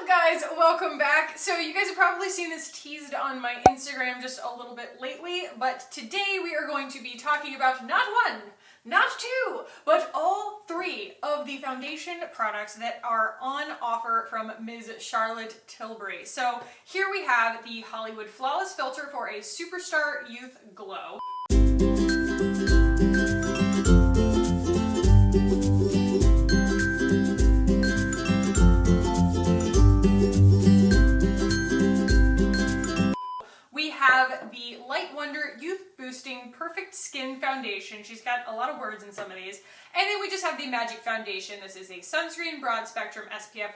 up, guys? Welcome back. So you guys have probably seen this teased on my Instagram just a little bit lately, but today we are going to be talking about not one, not two, but all three of the foundation products that are on offer from Ms. Charlotte Tilbury. So here we have the Hollywood Flawless Filter for a Superstar Youth Glow. We have the Light Wonder Youth Boosting Perfect Skin Foundation. She's got a lot of words in some of these. And then we just have the Magic Foundation. This is a sunscreen broad spectrum SPF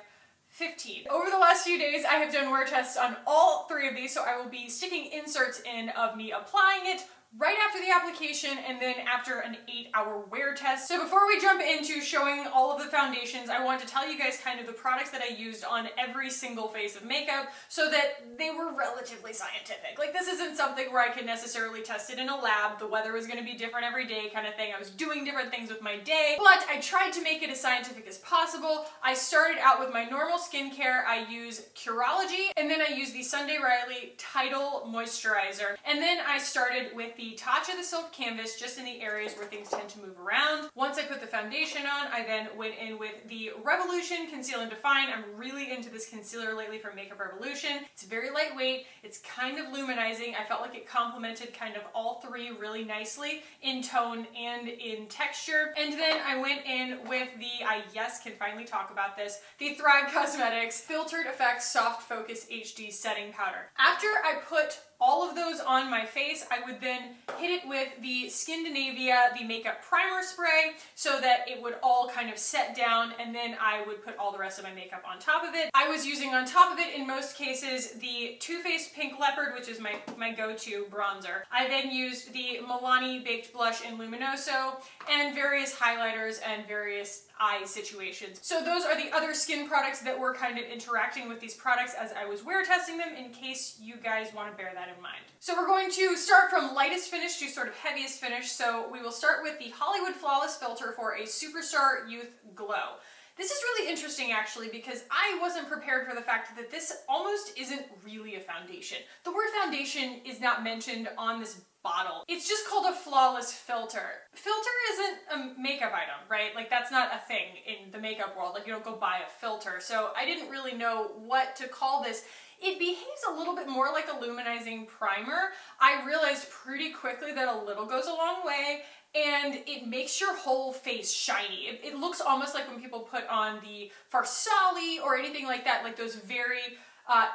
15. Over the last few days, I have done wear tests on all three of these, so I will be sticking inserts in of me applying it right after the application and then after an 8-hour wear test. So before we jump into showing all of the foundations, I want to tell you guys kind of the products that I used on every single face of makeup so that they were relatively scientific. Like, this isn't something where I can necessarily test it in a lab. The weather was going to be different every day kind of thing. I was doing different things with my day, but I tried to make it as scientific as possible. I started out with my normal skincare. I use Curology, and then I use the Sunday Riley Tidal Moisturizer. And then I started with the Tatcha the Silk Canvas just in the areas where things tend to move around. Once I put the foundation on, I then went in with the Revolution Conceal and Define. I'm really into this concealer lately from Makeup Revolution. It's very lightweight. It's kind of luminizing. I felt like it complemented kind of all three really nicely in tone and in texture. And then I went in with the, I can finally talk about this, the Thrive Cosmetics Filtered Effects Soft Focus HD Setting Powder. After I put all of those on my face, I would then hit it with the Skindinavia, the makeup primer spray, so that it would all kind of set down, and then I would put all the rest of my makeup on top of it. I was using on top of it, in most cases, the Too Faced Pink Leopard, which is my go-to bronzer. I then used the Milani Baked Blush in Luminoso, and various highlighters and various eye situations. So those are the other skin products that were kind of interacting with these products as I was wear testing them, in case you guys want to bear that in mind. So we're going to start from lightest finish to sort of heaviest finish. So we will start with the Hollywood Flawless Filter for a Superstar Youth Glow. This is really interesting, actually, because I wasn't prepared for the fact that this almost isn't really a foundation. The word foundation is not mentioned on this bottle. It's just called a flawless filter. Filter isn't a makeup item, right? Like, that's not a thing in the makeup world. Like, you don't go buy a filter. So I didn't really know what to call this. It behaves a little bit more like a luminizing primer. I realized pretty quickly that a little goes a long way, and it makes your whole face shiny. It looks almost like when people put on the Farsali or anything like that, like those very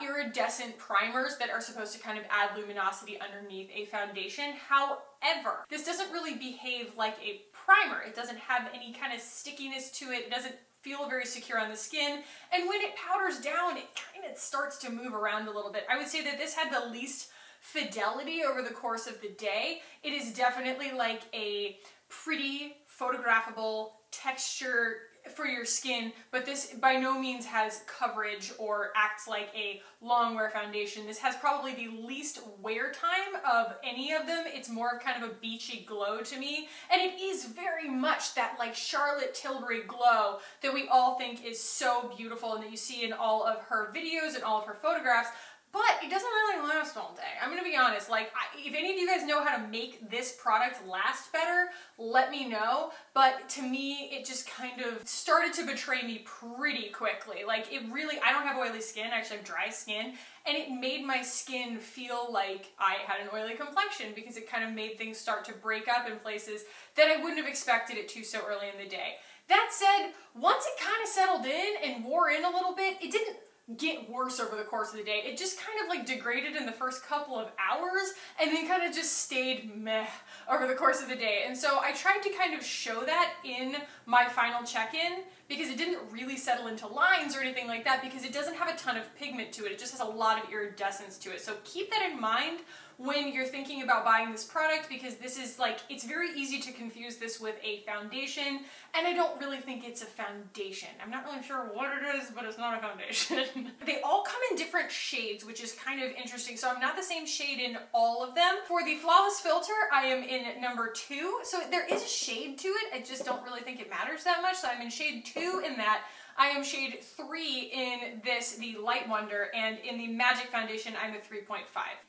iridescent primers that are supposed to kind of add luminosity underneath a foundation. However, this doesn't really behave like a primer. It doesn't have any kind of stickiness to it. It doesn't feel very secure on the skin, and when it powders down, it kind of starts to move around a little bit. I would say that this had the least fidelity over the course of the day. It is definitely like a pretty photographable texture for your skin, but this by no means has coverage or acts like a long wear foundation. This has probably the least wear time of any of them. It's more of kind of a beachy glow to me, and it is very much that like Charlotte Tilbury glow that we all think is so beautiful and that you see in all of her videos and all of her photographs. But it doesn't really last all day. I'm gonna be honest, like, if any of you guys know how to make this product last better, let me know. But to me, it just kind of started to betray me pretty quickly. Like, it really, I don't have oily skin, I actually have dry skin, and it made my skin feel like I had an oily complexion because it kind of made things start to break up in places that I wouldn't have expected it to so early in the day. That said, once it kind of settled in and wore in a little bit, it didn't get worse over the course of the day. It just kind of like degraded in the first couple of hours and then kind of just stayed meh over the course of the day. And so I tried to kind of show that in my final check-in because it didn't really settle into lines or anything like that because it doesn't have a ton of pigment to it. It just has a lot of iridescence to it. So keep that in mind when you're thinking about buying this product, because this is like, it's very easy to confuse this with a foundation, and I don't really think it's a foundation. I'm not really sure what it is, but it's not a foundation. They all come in different shades, which is kind of interesting. So I'm not the same shade in all of them. For the Flawless Filter, I am in number 2. So there is a shade to it. I just don't really think it matters that much. So I'm in shade 2 in that. I am shade 3 in this, the Light Wonder, and in the Magic Foundation, I'm a 3.5.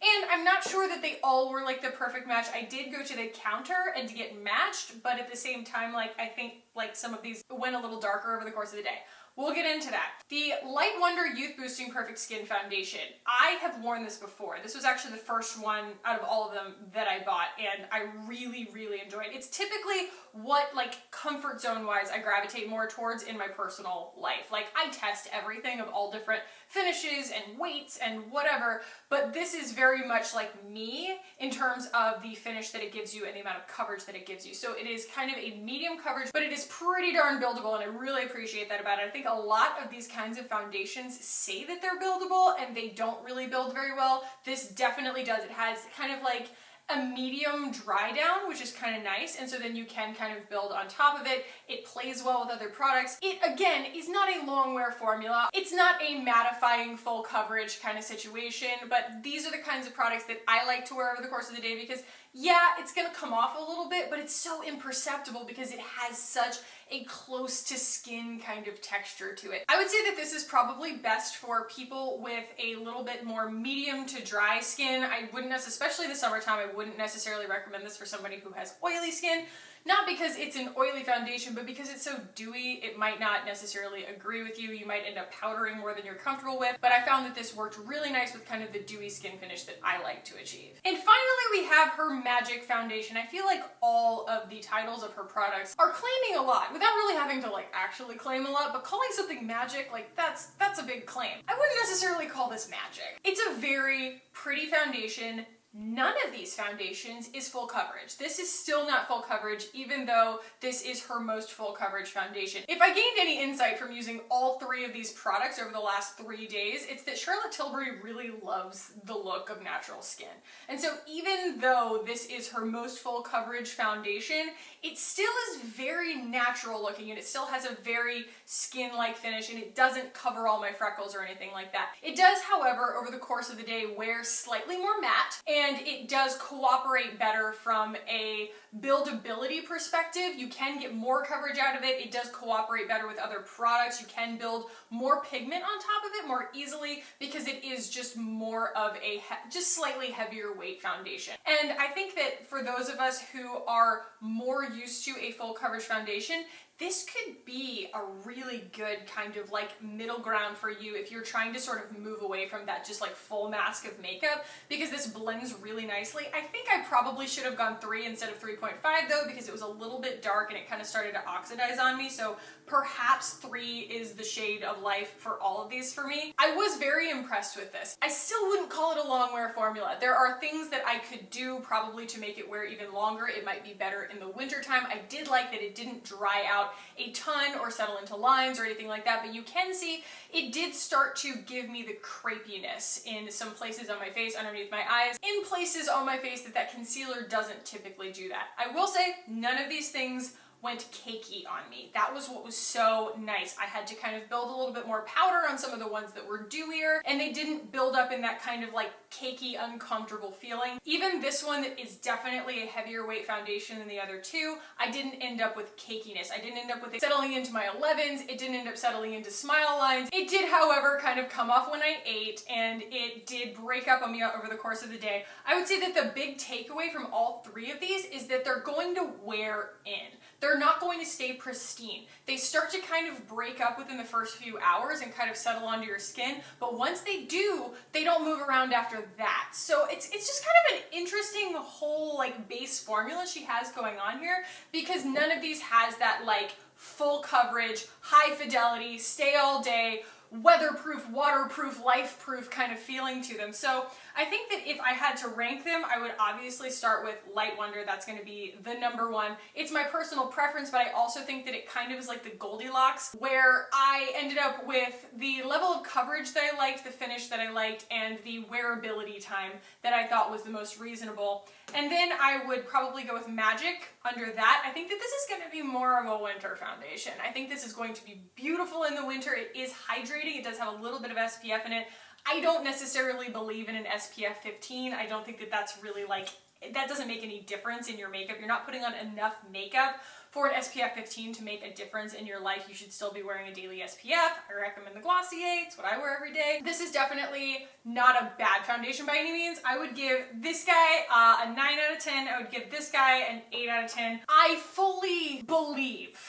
And I'm not sure that they all were like the perfect match. I did go to the counter and to get matched, but at the same time, like, I think like some of these went a little darker over the course of the day. We'll get into that. The Light Wonder Youth Boosting Perfect Skin Foundation. I have worn this before. This was actually the first one out of all of them that I bought, and I really, really enjoyed it. It's typically what, like, comfort zone-wise I gravitate more towards in my personal life. Like, I test everything of all different finishes and weights and whatever, but this is very much like me in terms of the finish that it gives you and the amount of coverage that it gives you. So it is kind of a medium coverage, but it is pretty darn buildable, and I really appreciate that about it. I think a lot of these kinds of foundations say that they're buildable and they don't really build very well. This definitely does. It has kind of like a medium dry down, which is kind of nice, and so then you can kind of build on top of it. It plays well with other products. It, again, is not a long wear formula. It's not a mattifying full coverage kind of situation, but these are the kinds of products that I like to wear over the course of the day because, yeah, it's gonna come off a little bit, but it's so imperceptible because it has such a close to skin kind of texture to it. I would say that this is probably best for people with a little bit more medium to dry skin. I wouldn't especially in the summertime, I wouldn't necessarily recommend this for somebody who has oily skin. Not because it's an oily foundation, but because it's so dewy, it might not necessarily agree with you. You might end up powdering more than you're comfortable with, but I found that this worked really nice with kind of the dewy skin finish that I like to achieve. And finally, we have her Magic Foundation. I feel like all of the titles of her products are claiming a lot without really having to like actually claim a lot, but calling something magic, like that's a big claim. I wouldn't necessarily call this magic. It's a very pretty foundation. None of these foundations is full coverage. This is still not full coverage, even though this is her most full coverage foundation. If I gained any insight from using all 3 of these products over the last 3 days, it's that Charlotte Tilbury really loves the look of natural skin. And so even though this is her most full coverage foundation, it still is very natural looking and it still has a very skin-like finish and it doesn't cover all my freckles or anything like that. It does, however, over the course of the day wear slightly more matte, and it does cooperate better from a buildability perspective. You can get more coverage out of it. It does cooperate better with other products. You can build more pigment on top of it more easily because it is just more of a just slightly heavier weight foundation. And I think that for those of us who are more used to a full coverage foundation, this could be a really good kind of like middle ground for you if you're trying to sort of move away from that just like full mask of makeup, because this blends really nicely. I think I probably should have gone 3 instead of 3.5 though, because it was a little bit dark and it kind of started to oxidize on me. So perhaps 3 is the shade of life for all of these for me. I was very impressed with this. I still wouldn't call it a long wear formula. There are things that I could do probably to make it wear even longer. It might be better in the winter time. I did like that it didn't dry out a ton or settle into lines or anything like that, but you can see it did start to give me the crepiness in some places on my face, underneath my eyes, in places on my face that concealer doesn't typically do that. I will say none of these things went cakey on me. That was what was so nice. I had to kind of build a little bit more powder on some of the ones that were dewier, and they didn't build up in that kind of like cakey, uncomfortable feeling. Even this one that is definitely a heavier weight foundation than the other 2, I didn't end up with cakiness. I didn't end up with it settling into my 11s. It didn't end up settling into smile lines. It did, however, kind of come off when I ate, and it did break up on me over the course of the day. I would say that the big takeaway from all 3 of these is that they're going to wear in. They're not going to stay pristine. They start to kind of break up within the first few hours and kind of settle onto your skin, but once they do, they don't move around after that. So it's just kind of an interesting whole like base formula she has going on here, because none of these has that like full coverage, high fidelity, stay all day, weatherproof, waterproof, life-proof kind of feeling to them. So I think that if I had to rank them, I would obviously start with Light Wonder. That's going to be the number 1. It's my personal preference, but I also think that it kind of is like the Goldilocks, where I ended up with the level of coverage that I liked, the finish that I liked, and the wearability time that I thought was the most reasonable. And then I would probably go with Magic under that. I think that this is going to be more of a winter foundation. I think this is going to be beautiful in the winter. It is hydrating. It does have a little bit of SPF in it. I don't necessarily believe in an SPF 15. I don't think that that's really like that doesn't make any difference in your makeup. You're not putting on enough makeup for an SPF 15 to make a difference in your life. You should still be wearing a daily SPF. I recommend the Glossier. It's what I wear every day. This is definitely not a bad foundation by any means. I would give this guy a 9 out of 10. I would give this guy an 8 out of 10. I fully believe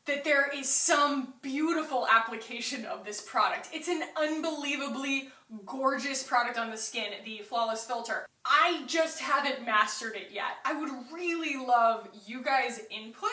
that there is some beautiful application of this product. It's an unbelievably gorgeous product on the skin, the Flawless Filter. I just haven't mastered it yet. I would really love you guys' input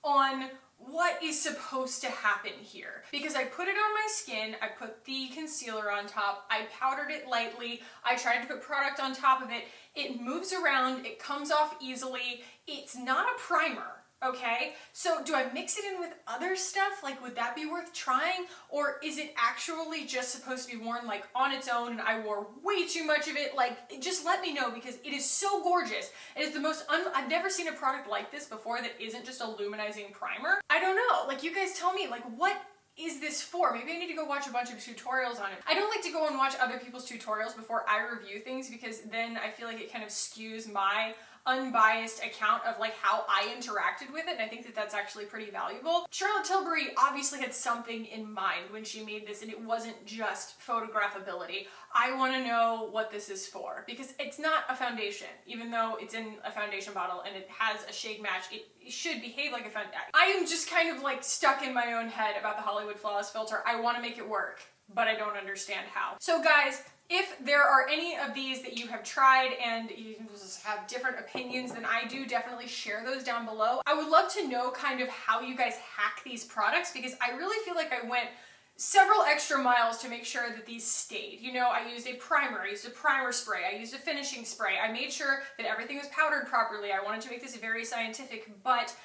on what is supposed to happen here. Because I put it on my skin, I put the concealer on top, I powdered it lightly, I tried to put product on top of it, it moves around, it comes off easily, it's not a primer. Okay, so do I mix it in with other stuff? Like, would that be worth trying? Or is it actually just supposed to be worn like on its own and I wore way too much of it? Like, just let me know, because it is so gorgeous. It is the most, I've never seen a product like this before that isn't just a luminizing primer. I don't know, like, you guys tell me, like, what is this for? Maybe I need to go watch a bunch of tutorials on it. I don't like to go and watch other people's tutorials before I review things, because then I feel like it kind of skews my unbiased account of like how I interacted with it, and I think that that's actually pretty valuable. Charlotte Tilbury obviously had something in mind when she made this, and it wasn't just photographability. I want to know what this is for, because it's not a foundation. Even though it's in a foundation bottle and it has a shade match, it should behave like a foundation. I am just kind of like stuck in my own head about the Hollywood Flawless Filter. I want to make it work, but I don't understand how. So guys, if there are any of these that you have tried and you just have different opinions than I do, definitely share those down below. I would love to know kind of how you guys hack these products, because I really feel like I went several extra miles to make sure that these stayed. You know, I used a primer, I used a primer spray, I used a finishing spray, I made sure that everything was powdered properly. I wanted to make this very scientific, but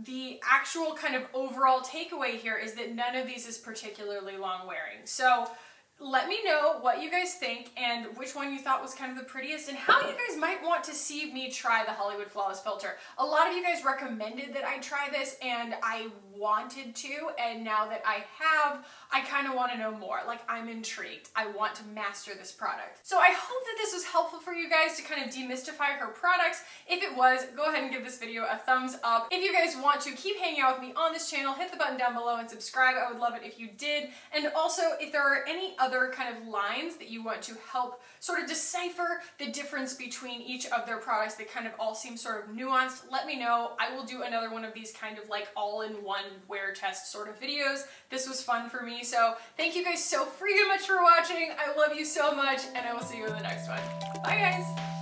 the actual kind of overall takeaway here is that none of these is particularly long wearing. So let me know what you guys think and which one you thought was kind of the prettiest, and how you guys might want to see me try the Hollywood Flawless Filter. A lot of you guys recommended that I try this, and I wanted to, and now that I have, I kind of want to know more. Like, I'm intrigued. I want to master this product. So I hope that this was helpful for you guys to kind of demystify her products. If it was, go ahead and give this video a thumbs up. If you guys want to keep hanging out with me on this channel, hit the button down below and subscribe. I would love it if you did. And also, if there are any other kind of lines that you want to help sort of decipher the difference between each of their products that kind of all seem sort of nuanced, let me know. I will do another one of these kind of like all-in-one wear test sort of videos. This was fun for me, so thank you guys so freaking much for watching. I love you so much, and I will see you in the next one. Bye guys!